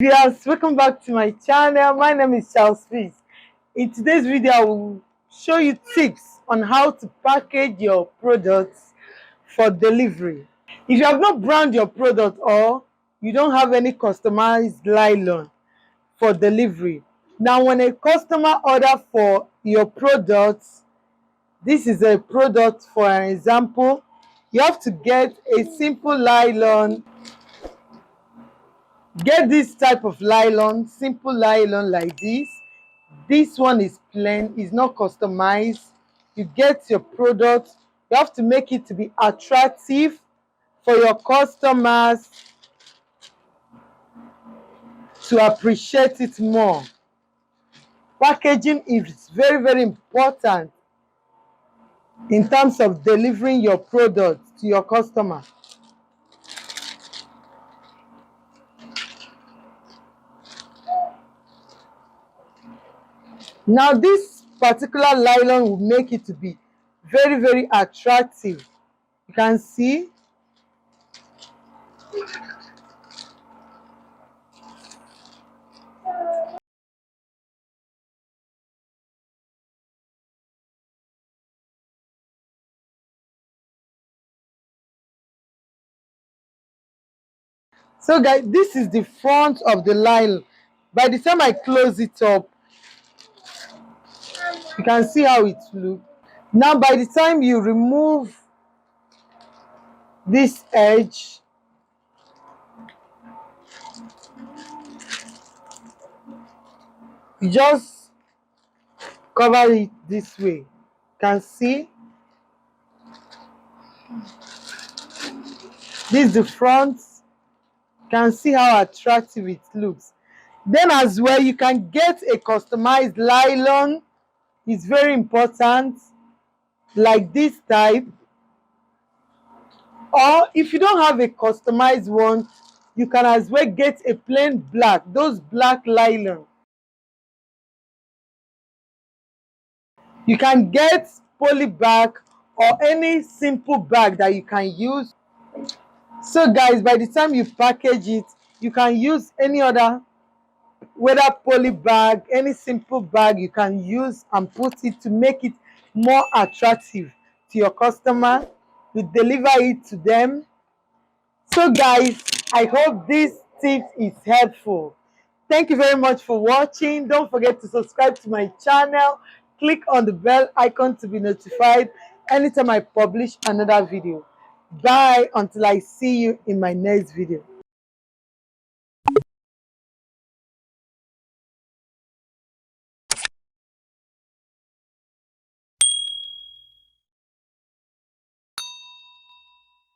Viewers, welcome back to my channel. My name is Charles Fish. In today's video, I will show you tips on how to package your products for delivery. If you have not branded your product or you don't have any customized nylon for delivery, now when a customer order for your products, this is a product for an example, you have to get a simple nylon. Get this type of nylon, simple nylon like this. This one is plain, it's not customized. You get your product, you have to make it to be attractive for your customers to appreciate it more. Packaging is very important in terms of delivering your product to your customer. Now this particular nylon will make it to be very attractive. You can see so guys, this is the front of the nylon. By the time I close it up, you can see how it looks. Now by the time you remove this edge, you just cover it this way. You can see this is the front. You can see how attractive it looks. Then as well, you can get a customized nylon. It's very important, like this type. Or if you don't have a customized one, you can as well get a plain black, those black nylon. You can get poly bag or any simple bag that you can use. So guys, by the time you package it, you can use any other, whether poly bag, any simple bag you can use and put it to make it more attractive to your customer. You deliver it to them. So guys, I hope this tip is helpful. Thank you very much for watching. Don't forget to subscribe to my channel. Click on the bell icon to be notified anytime I publish another video. Bye until I see you in my next video.